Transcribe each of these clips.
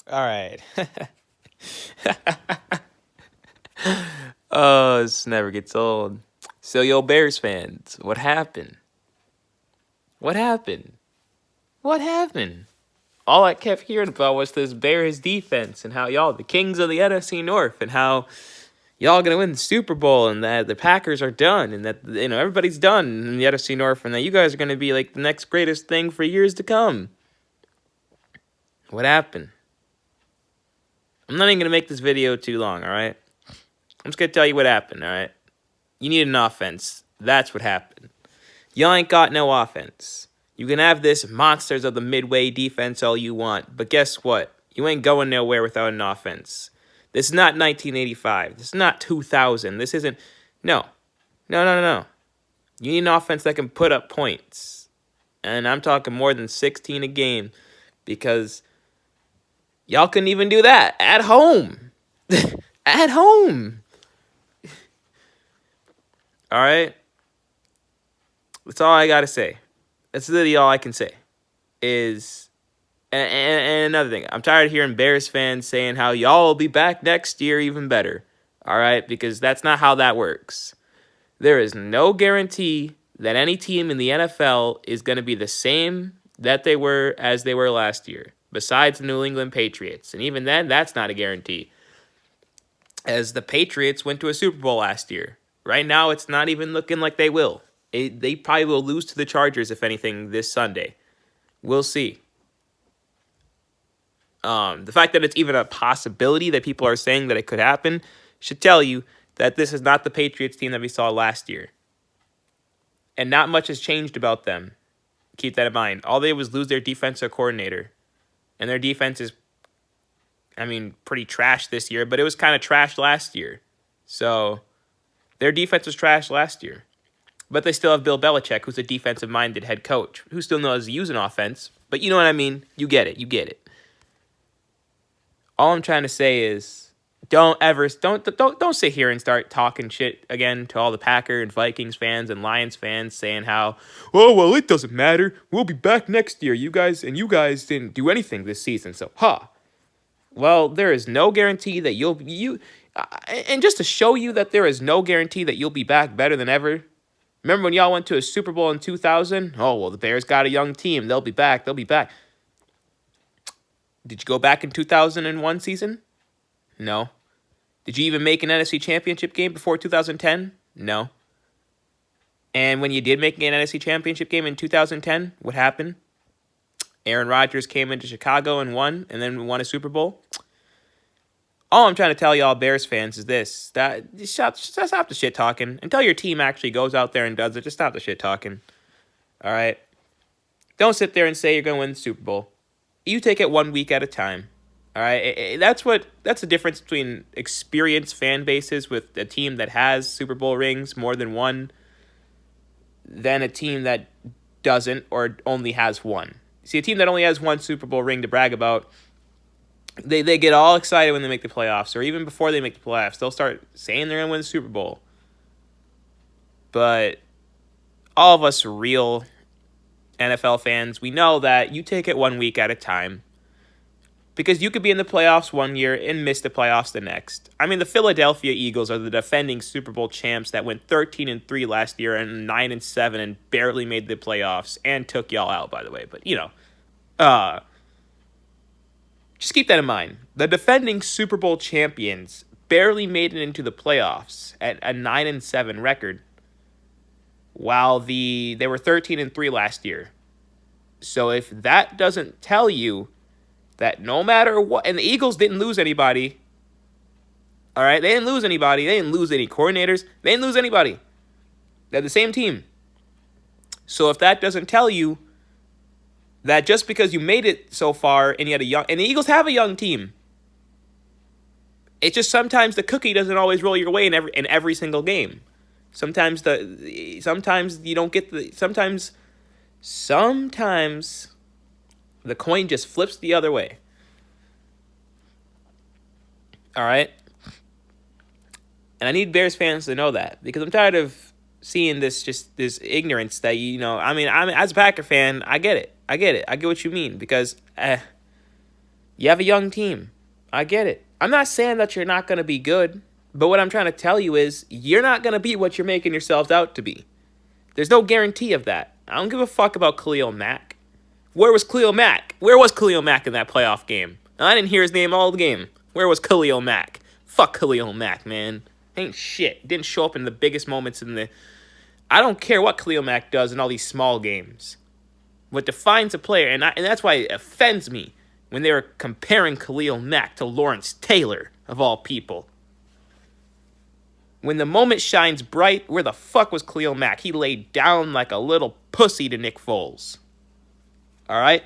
All right. Oh, this never gets old. So, yo, Bears fans, what happened? What happened? What happened? All I kept hearing about was this Bears defense and how y'all the kings of the NFC North and how y'all gonna win the Super Bowl and that the Packers are done and that everybody's done in the NFC North and that you guys are gonna be like the next greatest thing for years to come. What happened? I'm not even gonna make this video too long, alright? I'm just gonna tell you what happened, alright? You need an offense. That's what happened. Y'all ain't got no offense. You can have this monsters of the midway defense all you want, but guess what? You ain't going nowhere without an offense. This is not 1985. This is not 2000. This isn't. No. No, no, no, no. You need an offense that can put up points. And I'm talking more than 16 a game because y'all couldn't even do that at home. At home. All right? That's all I got to say. That's literally all I can say. And another thing, I'm tired of hearing Bears fans saying how y'all will be back next year even better. All right? Because that's not how that works. There is no guarantee that any team in the NFL is going to be the same that they were as they were last year, besides the New England Patriots. And even then, that's not a guarantee. As the Patriots went to a Super Bowl last year. Right now, it's not even looking like they will. They probably will lose to the Chargers, if anything, this Sunday. We'll see. The fact that it's even a possibility that people are saying that it could happen should tell you that this is not the Patriots team that we saw last year. And not much has changed about them. Keep that in mind. All they did was lose their defensive coordinator. And their defense is, pretty trash this year, but it was kind of trash last year. So, their defense was trash last year. But they still have Bill Belichick, who's a defensive-minded head coach, who still knows to use an offense. But you know what I mean? You get it. You get it. All I'm trying to say is don't sit here and start talking shit again to all the Packer and Vikings fans and Lions fans saying how, oh, well, it doesn't matter. We'll be back next year. You guys didn't do anything this season. So, Well, there is no guarantee that and just to show you that there is no guarantee that you'll be back better than ever. Remember when y'all went to a Super Bowl in 2000? Oh, well, the Bears got a young team. They'll be back. They'll be back. Did you go back in 2001 season? No. Did you even make an NFC Championship game before 2010? No. And when you did make an NFC Championship game in 2010, what happened? Aaron Rodgers came into Chicago and won, and then won a Super Bowl. All I'm trying to tell y'all Bears fans is this. Just stop the shit talking. Until your team actually goes out there and does it, just stop the shit talking. All right? Don't sit there and say you're going to win the Super Bowl. You take it 1 week at a time. All right? That's the difference between experienced fan bases with a team that has Super Bowl rings, more than one, than a team that doesn't or only has one. See, a team that only has one Super Bowl ring to brag about, they get all excited when they make the playoffs, or even before they make the playoffs. They'll start saying they're going to win the Super Bowl. But all of us real NFL fans, we know that you take it 1 week at a time. Because you could be in the playoffs one year and miss the playoffs the next. The Philadelphia Eagles are the defending Super Bowl champs that went 13-3 last year and 9-7 and barely made the playoffs and took y'all out, by the way. But, just keep that in mind. The defending Super Bowl champions barely made it into the playoffs at a 9-7 record, while they were 13-3 last year. So if that doesn't tell you that no matter what, and the Eagles didn't lose anybody. All right, they didn't lose anybody. They didn't lose any coordinators. They didn't lose anybody. They're the same team. So if that doesn't tell you that just because you made it so far and you had and the Eagles have a young team, it's just sometimes the cookie doesn't always roll your way in every single game. Sometimes you don't get sometimes the coin just flips the other way. All right? And I need Bears fans to know that, because I'm tired of seeing this ignorance that, as a Packer fan, I get it. I get what you mean, because You have a young team. I get it. I'm not saying that you're not going to be good, but what I'm trying to tell you is you're not going to be what you're making yourselves out to be. There's no guarantee of that. I don't give a fuck about Khalil Mack. Where was Khalil Mack? Where was Khalil Mack in that playoff game? I didn't hear his name all the game. Where was Khalil Mack? Fuck Khalil Mack, man. Ain't shit. Didn't show up in the biggest moments in the... I don't care what Khalil Mack does in all these small games. What defines a player, and that's why it offends me when they were comparing Khalil Mack to Lawrence Taylor, of all people. When the moment shines bright, where the fuck was Khalil Mack? He laid down like a little pussy to Nick Foles. All right?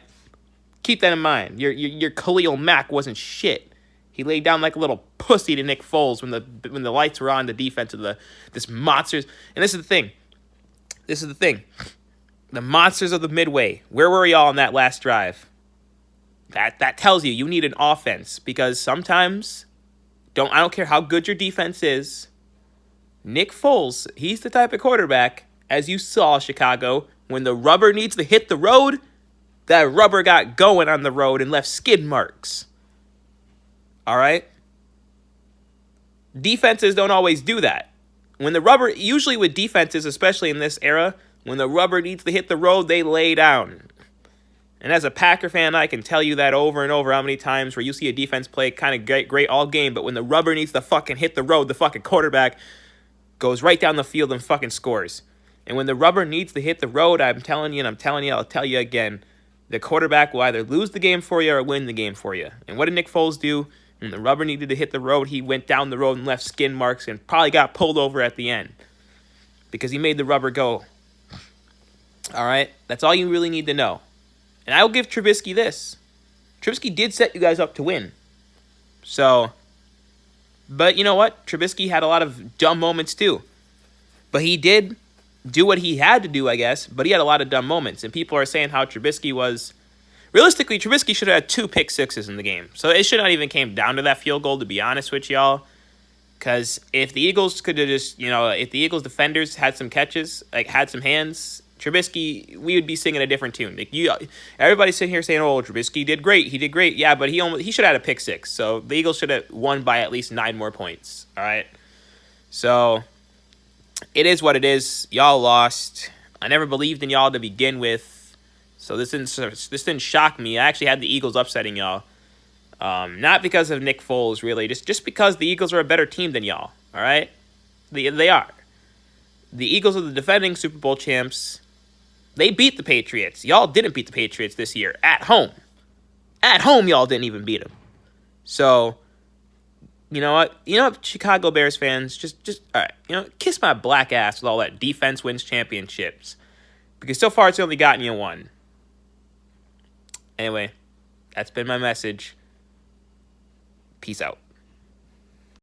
Keep that in mind. Your Khalil Mack wasn't shit. He laid down like a little pussy to Nick Foles when the lights were on the defense of this monsters. And this is the thing. The monsters of the Midway. Where were y'all on that last drive? That tells you need an offense, because sometimes I don't care how good your defense is. Nick Foles, he's the type of quarterback, as you saw, Chicago, when the rubber needs to hit the road, that rubber got going on the road and left skid marks. All right? Defenses don't always do that. Usually with defenses, especially in this era, when the rubber needs to hit the road, they lay down. And as a Packer fan, I can tell you that over and over how many times where you see a defense play kind of great all game, but when the rubber needs to fucking hit the road, the fucking quarterback goes right down the field and fucking scores. And when the rubber needs to hit the road, I'm telling you, I'll tell you again, the quarterback will either lose the game for you or win the game for you. And what did Nick Foles do? When the rubber needed to hit the road, he went down the road and left skin marks and probably got pulled over at the end because he made the rubber go. All right? That's all you really need to know. And I will give Trubisky this. Trubisky did set you guys up to win. So, but you know what? Trubisky had a lot of dumb moments too. But he did do what he had to do, I guess. But he had a lot of dumb moments. And people are saying how Trubisky was... Realistically, Trubisky should have had 2 pick sixes in the game. So it should not even came down to that field goal, to be honest with y'all. Because if the Eagles could have just, if the Eagles defenders had some catches, had some hands, Trubisky, we would be singing a different tune. Everybody's sitting here saying, "Oh, Trubisky did great. He did great." Yeah, but he should have had a pick six. So the Eagles should have won by at least 9 more points. All right. So it is what it is. Y'all lost. I never believed in y'all to begin with. So this didn't shock me. I actually had the Eagles upsetting y'all. Not because of Nick Foles, really. Just because the Eagles are a better team than y'all. All right? They are. The Eagles are the defending Super Bowl champs. They beat the Patriots. Y'all didn't beat the Patriots this year. At home. At home, y'all didn't even beat them. So, you know what? Chicago Bears fans, just all right. Kiss my black ass with all that defense wins championships. Because so far, it's only gotten you 1. Anyway, that's been my message. Peace out.